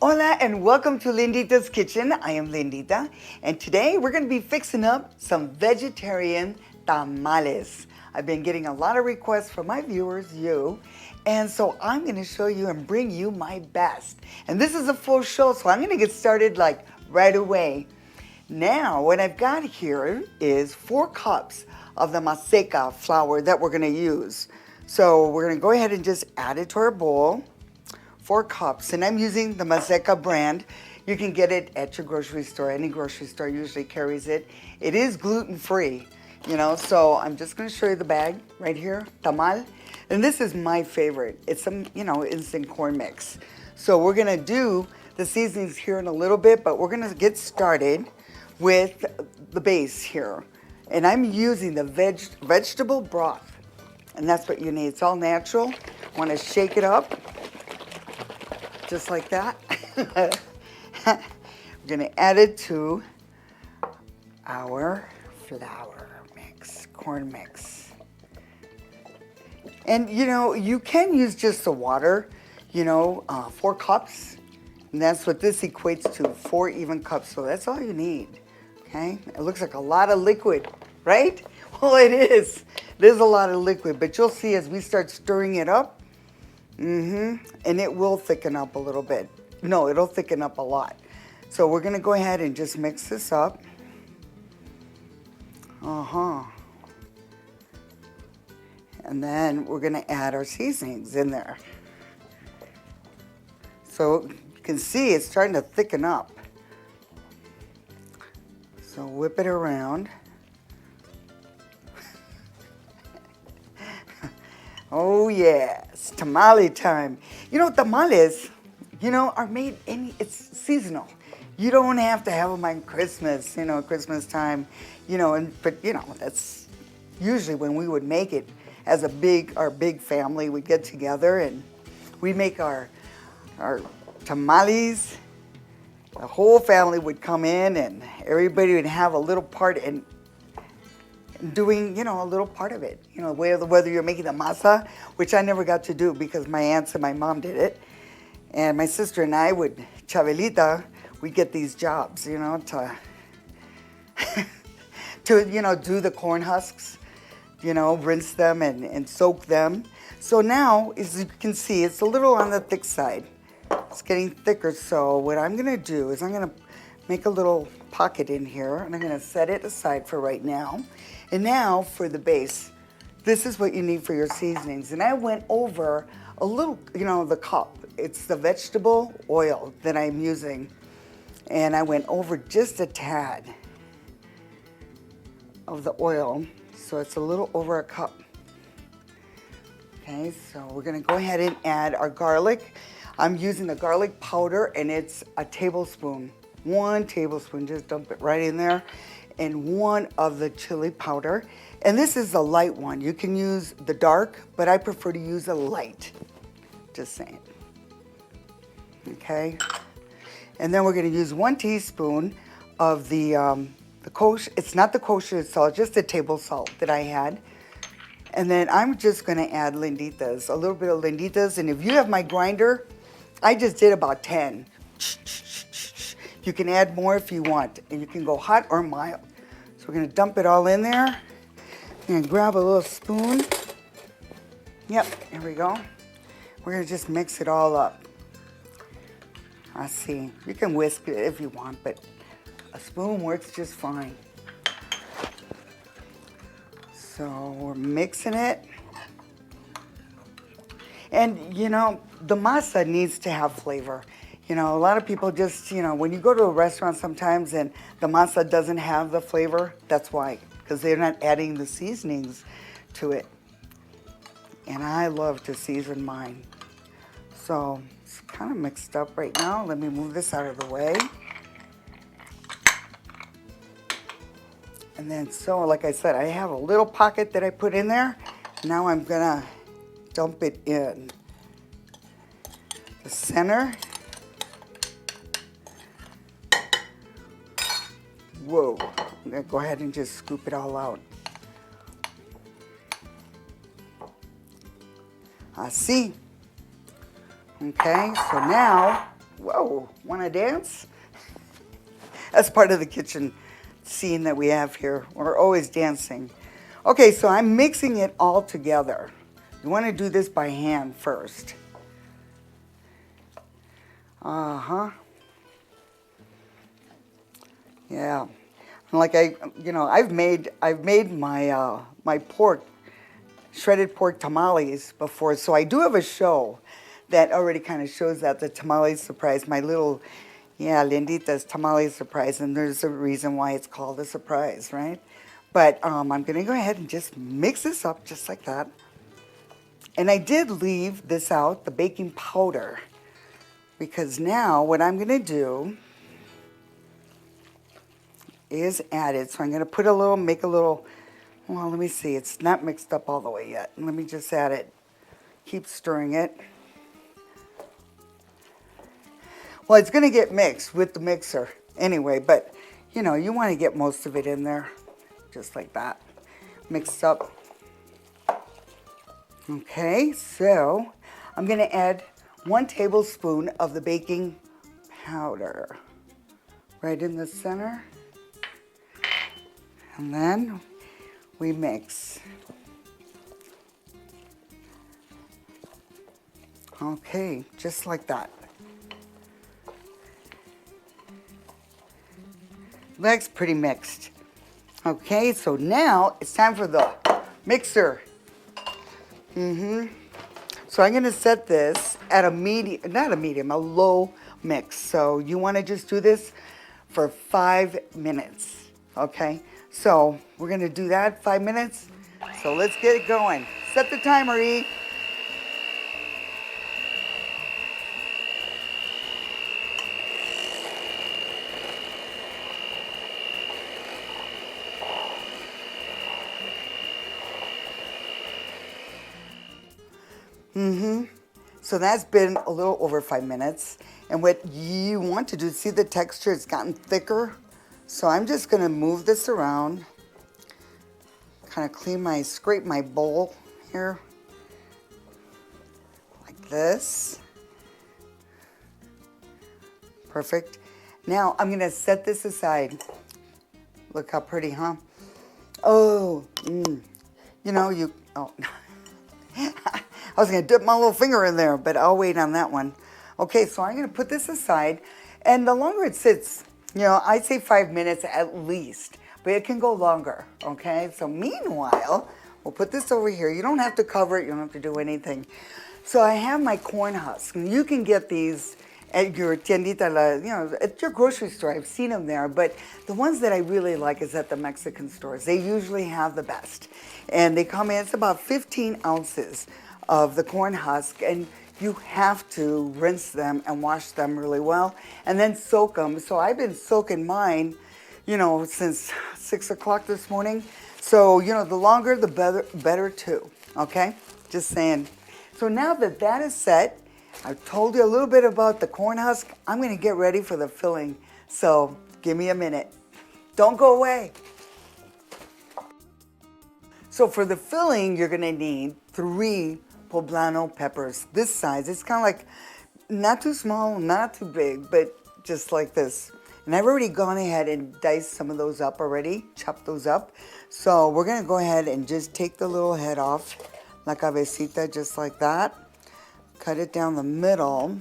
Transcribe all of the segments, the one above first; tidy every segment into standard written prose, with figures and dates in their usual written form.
Hola and welcome to Lindita's Kitchen. I am Lindita and today we're going to be fixing up some vegetarian tamales. I've been getting a lot of requests from my viewers, you, and so I'm going to show you and bring you my best. And this is a full show, so I'm going to get started like right away. Now, what I've got here is 4 cups of the masa flour that we're going to use. So we're going to go ahead and just add it to our bowl. 4 cups, and I'm using the Masa brand. You can get it at your grocery store. Any grocery store usually carries it. It is gluten-free, so I'm just going to show you the bag right here, tamal. And this is my favorite. It's some, instant corn mix. So we're going to do the seasonings here in a little bit, but we're going to get started with the base here. And I'm using the vegetable broth, and that's what you need. It's all natural. Want to shake it up. Just like that. We're going to add it to our flour mix, corn mix. And you can use just the water, 4 cups. And that's what this equates to, 4 even cups. So that's all you need, okay? It looks like a lot of liquid, right? Well, it is. There's a lot of liquid, but you'll see as we start stirring it up, and it will thicken up a little bit. No, it'll thicken up a lot. So we're going to go ahead and just mix this up. And then we're going to add our seasonings in there. So you can see it's starting to thicken up. So whip it around. Oh yes, tamale time. Tamales, are made it's seasonal. You don't have to have them on Christmas, Christmas time, but that's usually when we would make it as our big family. We'd get together and we make our tamales. The whole family would come in and everybody would have a little part in doing, a little part of it, whether you're making the masa, which I never got to do because my aunts and my mom did it. And my sister and I would, Chabelita, we'd get these jobs, to, do the corn husks, rinse them and soak them. So now, as you can see, it's a little on the thick side. It's getting thicker, so what I'm gonna do is I'm gonna make a little pocket in here and I'm gonna set it aside for right now. And now for the base, this is what you need for your seasonings. And I went over a little, the cup. It's the vegetable oil that I'm using. And I went over just a tad of the oil. So it's a little over a cup. Okay, so we're gonna go ahead and add our garlic. I'm using the garlic powder and it's a tablespoon. 1 tablespoon, just dump it right in there. And 1 of the chili powder. And this is the light one. You can use the dark, but I prefer to use a light. Just saying. Okay. And then we're going to use 1 teaspoon of the kosher. It's not the kosher salt, just the table salt that I had. And then I'm just going to add Linditas, a little bit of Linditas. And if you have my grinder, I just did about 10. You can add more if you want, and you can go hot or mild. So we're gonna dump it all in there. And grab a little spoon. Yep, here we go. We're gonna just mix it all up. I see. You can whisk it if you want, but a spoon works just fine. So we're mixing it. And the masa needs to have flavor. A lot of people just, when you go to a restaurant sometimes and the masa doesn't have the flavor, that's why, because they're not adding the seasonings to it. And I love to season mine. So it's kind of mixed up right now. Let me move this out of the way. And then, so like I said, I have a little pocket that I put in there. Now I'm gonna dump it in the center. Whoa, I'm gonna go ahead and just scoop it all out. I see. Okay, so now Whoa, wanna dance? That's part of the kitchen scene that we have here. We're always dancing. Okay, so I'm mixing it all together. You wanna do this by hand first. Uh-huh. Yeah. Like I've made my my shredded pork tamales before, so I do have a show that already kind of shows that the tamale surprise, my little, yeah, Lindita's tamale surprise, and there's a reason why it's called a surprise, right? But I'm gonna go ahead and just mix this up just like that. And I did leave this out, the baking powder, because now what I'm gonna do is add it. So I'm gonna put a little, make a little, well, let me see, it's not mixed up all the way yet. Let me just add it. Keep stirring it. Well, it's gonna get mixed with the mixer anyway, but you wanna get most of it in there, just like that, mixed up. Okay, so I'm gonna add 1 tablespoon of the baking powder right in the center. And then we mix. Okay, just like that. That's pretty mixed. Okay, so now it's time for the mixer. So I'm gonna set this at a medium, not a medium, a low mix. So you wanna just do this for 5 minutes, okay? So we're gonna do that, 5 minutes. So let's get it going. Set the timer, E. So that's been a little over 5 minutes. And what you want to do, see the texture, it's gotten thicker. So I'm just gonna move this around, kind of scrape my bowl here, like this. Perfect. Now I'm gonna set this aside. Look how pretty, huh? Oh, oh. I was gonna dip my little finger in there, but I'll wait on that one. Okay, so I'm gonna put this aside, and the longer it sits, I'd say 5 minutes at least, but it can go longer, okay? So meanwhile, we'll put this over here. You don't have to cover it, you don't have to do anything. So I have my corn husks, and you can get these at your tiendita, at your grocery store. I've seen them there, but the ones that I really like is at the Mexican stores. They usually have the best. And they come in, it's about 15 ounces of the corn husk, and you have to rinse them and wash them really well, and then soak them. So I've been soaking mine, since 6 o'clock this morning. So, the longer, the better too, okay? Just saying. So now that that is set, I've told you a little bit about the corn husk. I'm gonna get ready for the filling. So give me a minute. Don't go away. So for the filling, you're gonna need 3 poblano peppers. This size, it's kind of like not too small, not too big, but just like this. And I've already gone ahead and diced some of those up already, chopped those up. So we're gonna go ahead and just take the little head off, la cabecita, just like that. Cut it down the middle.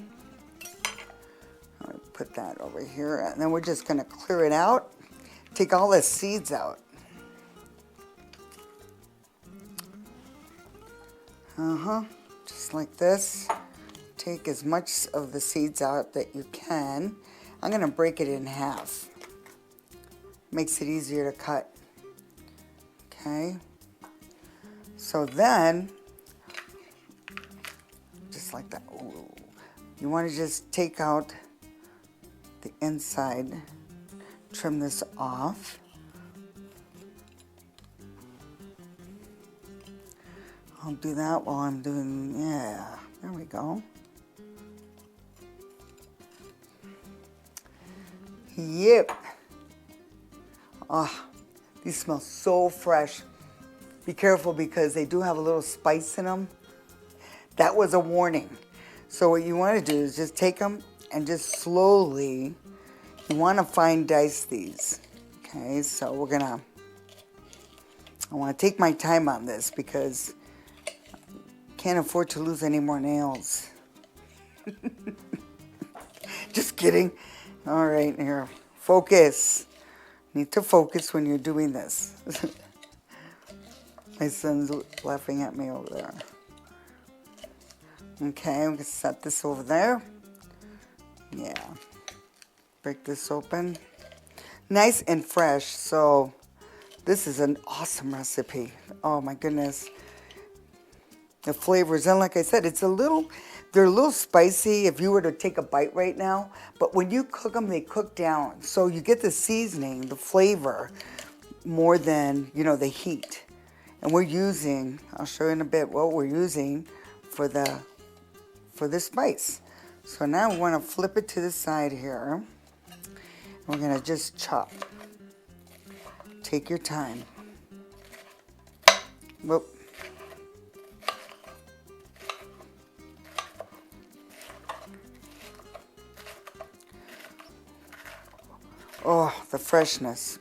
I'll put that over here, and then we're just gonna clear it out. Take all the seeds out. Just like this. Take as much of the seeds out that you can. I'm gonna break it in half. Makes it easier to cut. Okay. So then, just like that. Ooh. You want to just take out the inside, trim this off. I'll do that while I'm doing, yeah, there we go. Yep. Ah, these smell so fresh. Be careful because they do have a little spice in them. That was a warning. So what you want to do is just take them and just slowly, you want to fine dice these. Okay, so I want to take my time on this because I can't afford to lose any more nails. Just kidding. All right, here, focus. Need to focus when you're doing this. My son's laughing at me over there. Okay, I'm gonna set this over there. Yeah. Break this open. Nice and fresh, so this is an awesome recipe. Oh my goodness. The flavors, and like I said, they're a little spicy if you were to take a bite right now, but when you cook them, they cook down. So you get the seasoning, the flavor, more than, the heat. And we're using, I'll show you in a bit what we're using for this spice. So now we want to flip it to the side here. We're going to just chop. Take your time. Whoop. Oh, the freshness.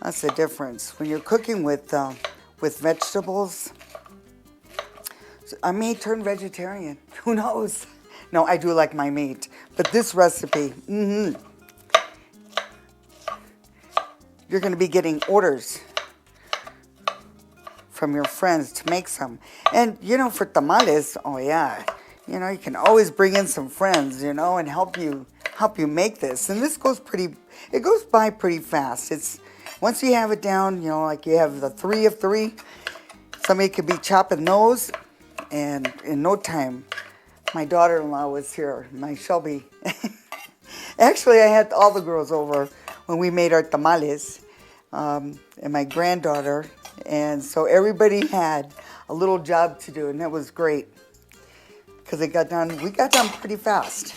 That's the difference. When you're cooking with vegetables, I may turn vegetarian. Who knows? No, I do like my meat. But this recipe, you're going to be getting orders from your friends to make some. And, for tamales, oh yeah, you can always bring in some friends, and help you make this. And this goes by pretty fast. Once you have it down, like you have the 3 of 3, somebody could be chopping those, and in no time, my daughter-in-law was here, my Shelby. Actually, I had all the girls over when we made our tamales, and my granddaughter, and so everybody had a little job to do, and that was great, because we got done pretty fast.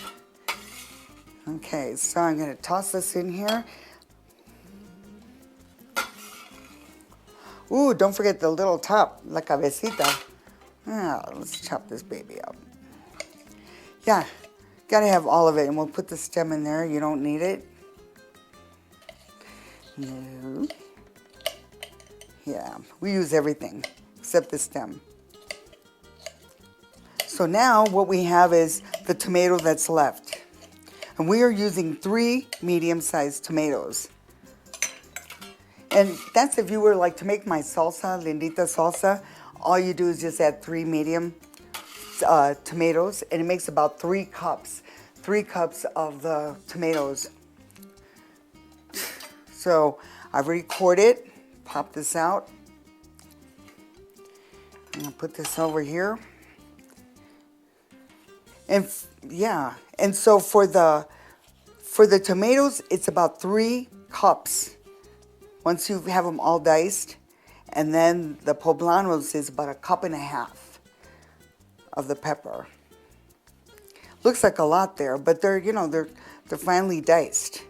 Okay, so I'm going to toss this in here. Ooh, don't forget the little top, la cabecita. Let's chop this baby up. Yeah, got to have all of it, and we'll put the stem in there. You don't need it. No. Yeah, we use everything except the stem. So now what we have is the tomato that's left. And we are using 3 medium-sized tomatoes. And that's if you were like to make my salsa, Lindita salsa, all you do is just add 3 medium tomatoes, and it makes about 3 cups. 3 cups of the tomatoes. So I've already cored it. Pop this out. I'm gonna put this over here. And yeah, and so for the tomatoes, it's about 3 cups. Once you have them all diced, and then the poblanos is about 1.5 cups of the pepper. Looks like a lot there, but they're they're finely diced.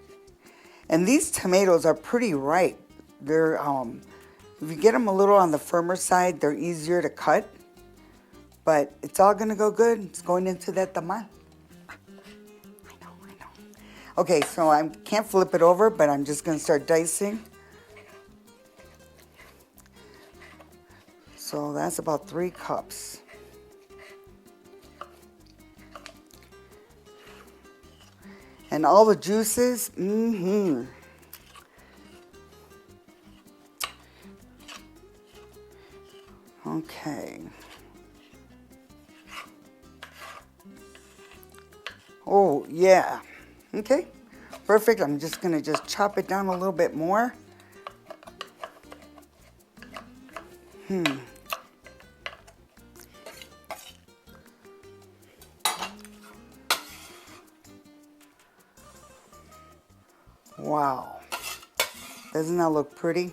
And these tomatoes are pretty ripe. They're if you get them a little on the firmer side, they're easier to cut. But it's all gonna go good. It's going into that tamal. I know. Okay, so I can't flip it over, but I'm just gonna start dicing. So that's about 3 cups. And all the juices, Okay. Oh, yeah. Okay, perfect. I'm just gonna chop it down a little bit more. Wow. Doesn't that look pretty?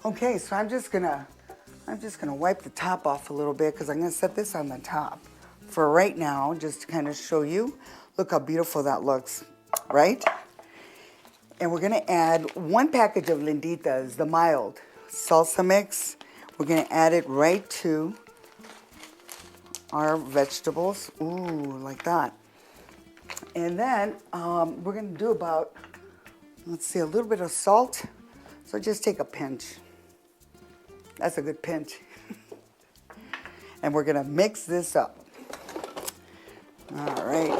Okay, so I'm just gonna wipe the top off a little bit because I'm gonna set this on the top for right now, just to kind of show you. Look how beautiful that looks, right? And we're gonna add 1 package of Linditas, the mild salsa mix. We're going to add it right to our vegetables. Ooh, like that. And then we're going to do about, let's see, a little bit of salt. So just take a pinch. That's a good pinch. And we're going to mix this up. All right.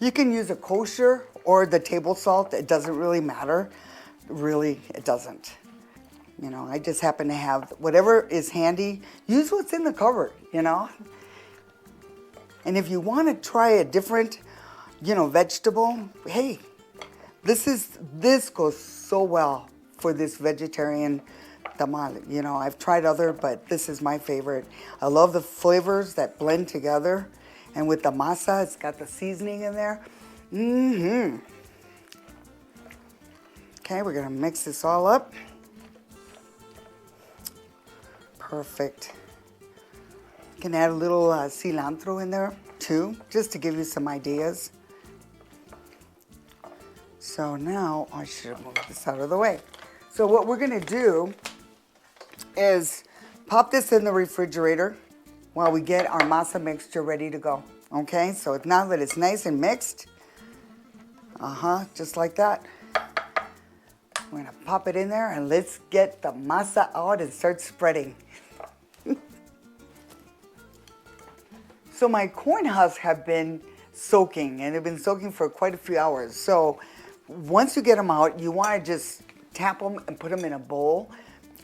You can use a kosher or the table salt. It doesn't really matter. Really, it doesn't. You know, I just happen to have whatever is handy. Use what's in the cupboard, you know. And if you want to try a different, you know, vegetable, hey, this goes so well for this vegetarian tamale. You know, I've tried other, but this is my favorite. I love the flavors that blend together. And with the masa, it's got the seasoning in there. Okay, we're gonna mix this all up. Perfect. You can add a little cilantro in there too, just to give you some ideas. So now I should move this out of the way. So what we're gonna do is pop this in the refrigerator while we get our masa mixture ready to go. Okay, so now that it's nice and mixed, just like that. We're gonna pop it in there and let's get the masa out and start spreading. So my corn husks have been soaking, and they've been soaking for quite a few hours. So once you get them out, you wanna just tap them and put them in a bowl.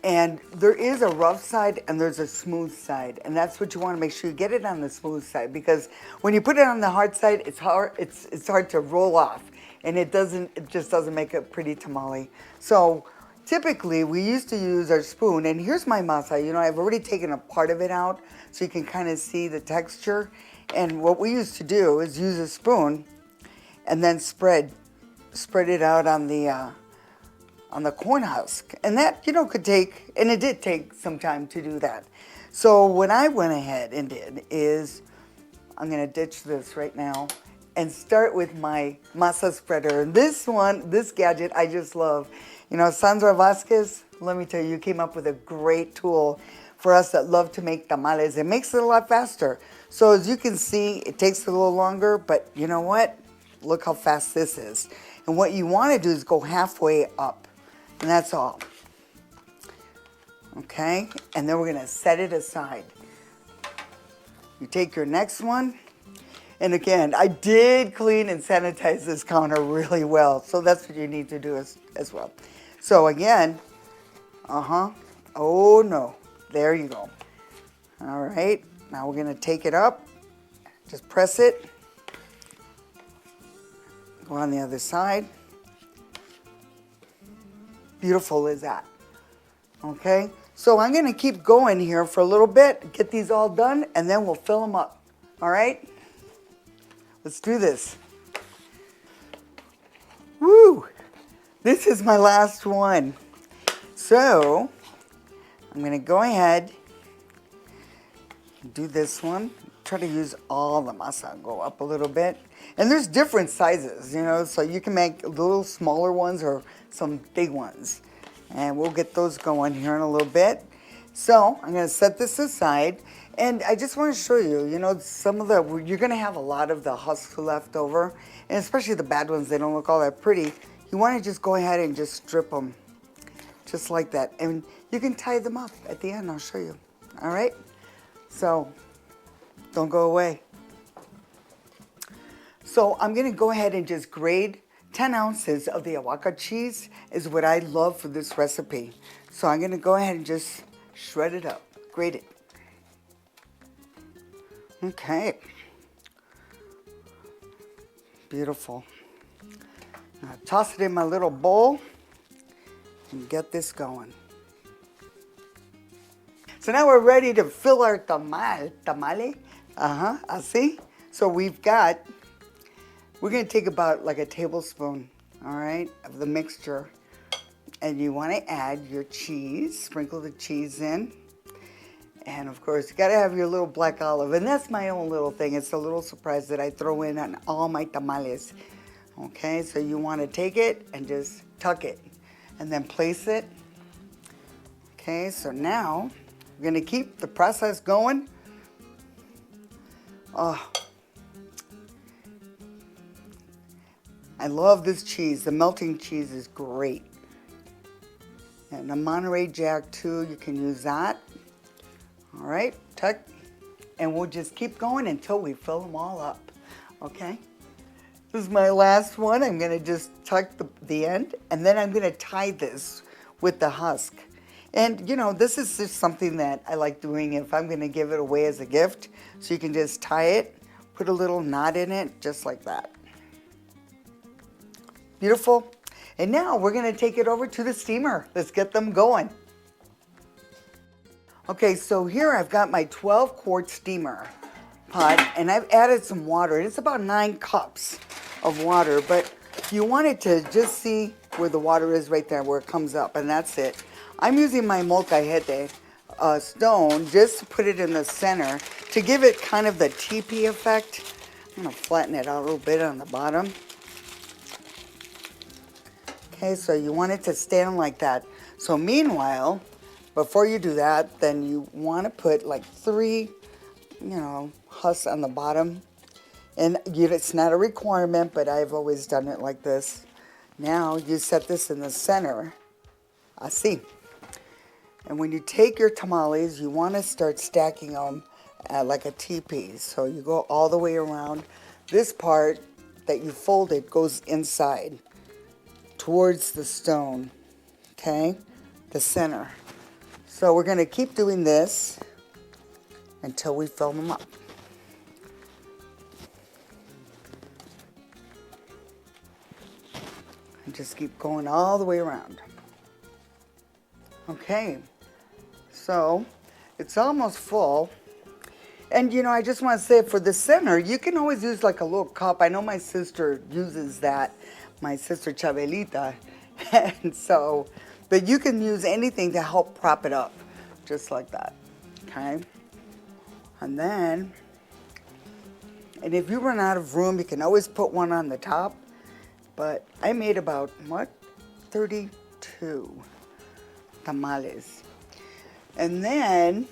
And there is a rough side and there's a smooth side. And that's what you want to make sure you get it on the smooth side, because when you put it on the hard side, it's hard to roll off, and it just doesn't make a pretty tamale. So typically we used to use our spoon, and here's my masa. You know, I've already taken a part of it out so you can kind of see the texture. And what we used to do is use a spoon and then spread it out on the corn husk. And that, you know, could take, and it did take some time to do that. So what I went ahead and did is, I'm gonna ditch this right now and start with my masa spreader. And this gadget, I just love. You know, Sandra Vasquez, let me tell you, came up with a great tool for us that love to make tamales. It makes it a lot faster. So as you can see, it takes a little longer, but you know what? Look how fast this is. And what you wanna do is go halfway up. And that's all. Okay, and then we're gonna set it aside. You take your next one, and again, I did clean and sanitize this counter really well, so that's what you need to do as well. So again, oh no, there you go. All right, now we're gonna take it up, just press it, go on the other side. Beautiful is that? Okay, so I'm gonna keep going here for a little bit, get these all done, and then we'll fill them up. All right, let's do this. Woo! This is my last one. So I'm gonna go ahead and do this one. Try to use all the masa, go up a little bit. And there's different sizes, you know, so you can make little smaller ones or some big ones. And we'll get those going here in a little bit. So I'm gonna set this aside, and I just wanna show you, you know, you're gonna have a lot of the husks left over, and especially the bad ones, they don't look all that pretty. You wanna just go ahead and just strip them, just like that. And you can tie them up at the end, I'll show you, all right? So, don't go away. So I'm gonna go ahead and just grate 10 ounces of the Oaxaca cheese is what I love for this recipe. So I'm gonna go ahead and just shred it up, grate it. Okay. Beautiful. Now toss it in my little bowl and get this going. So now we're ready to fill our tamale. Así. So we're gonna take about like a tablespoon, all right, of the mixture. And you wanna add your cheese, sprinkle the cheese in. And of course, you gotta have your little black olive. And that's my own little thing. It's a little surprise that I throw in on all my tamales. Okay, so you want to take it and just tuck it and then place it. Okay, so now we're going to keep the process going. Oh, I love this cheese. The melting cheese is great. And the Monterey Jack too, you can use that. All right, tuck. And we'll just keep going until we fill them all up, okay? This is my last one. I'm gonna just tuck the end, and then I'm gonna tie this with the husk. And you know, this is just something that I like doing if I'm gonna give it away as a gift. So you can just tie it, put a little knot in it, just like that. Beautiful. And now we're gonna take it over to the steamer. Let's get them going. Okay, so here I've got my 12-quart steamer pot, and I've added some water. It's about 9 cups of water, but you want it to just see where the water is right there, where it comes up, and that's it. I'm using my molcajete stone just to put it in the center to give it kind of the teepee effect. I'm gonna flatten it out a little bit on the bottom. Okay, so you want it to stand like that. So meanwhile, before you do that, then you want to put like 3, husks on the bottom. And it's not a requirement, but I've always done it like this. Now you set this in the center. Así. And when you take your tamales, you want to start stacking them like a teepee. So you go all the way around. This part that you folded goes inside towards the stone, okay? The center. So we're going to keep doing this until we fill them up. And just keep going all the way around. Okay, so it's almost full. And I just want to say for the center, you can always use like a little cup. I know my sister uses that, my sister Chabelita. And so, but you can use anything to help prop it up, just like that, okay? And then, and if you run out of room, you can always put one on the top, but I made about, 32 tamales. And then,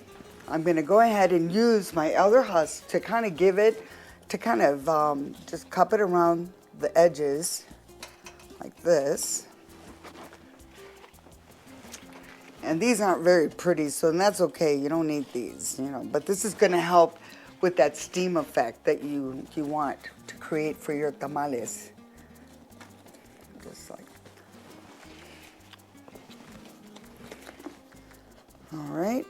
I'm gonna go ahead and use my other husk to kind of give it, to kind of just cup it around the edges, like this. And these aren't very pretty, so that's okay. You don't need these, But this is going to help with that steam effect that you want to create for your tamales. Just like. All right.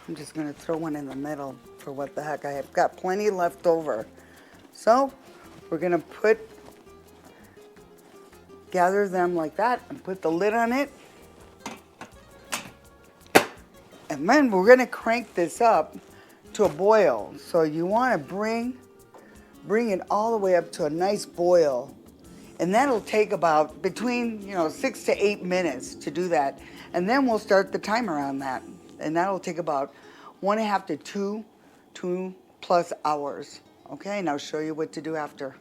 I'm just going to throw one in the middle for what the heck. I have got plenty left over. So we're going to gather them like that and put the lid on it. And then we're going to crank this up to a boil. So you want to bring it all the way up to a nice boil. And that'll take about between 6 to 8 minutes to do that. And then we'll start the timer on that. And that'll take about 1.5 to 2+ hours. Okay, and I'll show you what to do after.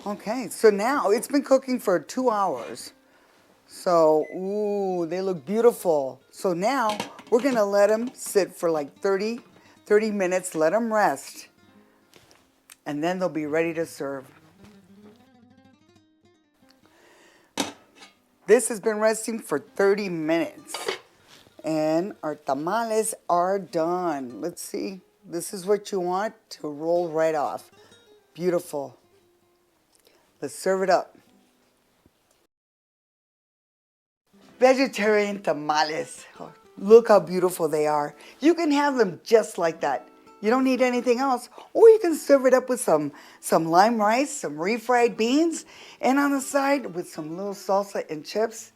Okay, so now it's been cooking for 2 hours. So, ooh, they look beautiful. So now we're gonna let them sit for like 30 minutes, let them rest. And then they'll be ready to serve. This has been resting for 30 minutes. And our tamales are done. Let's see. This is what you want to roll right off. Beautiful. Let's serve it up. Vegetarian tamales. Oh, look how beautiful they are. You can have them just like that. You don't need anything else. Or you can serve it up with some lime rice, some refried beans, and on the side with some little salsa and chips.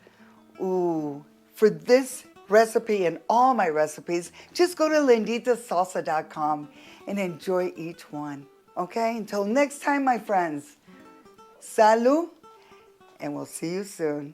Ooh, for this recipe and all my recipes, just go to linditasalsa.com and enjoy each one. Okay, until next time, my friends. Salud, and we'll see you soon.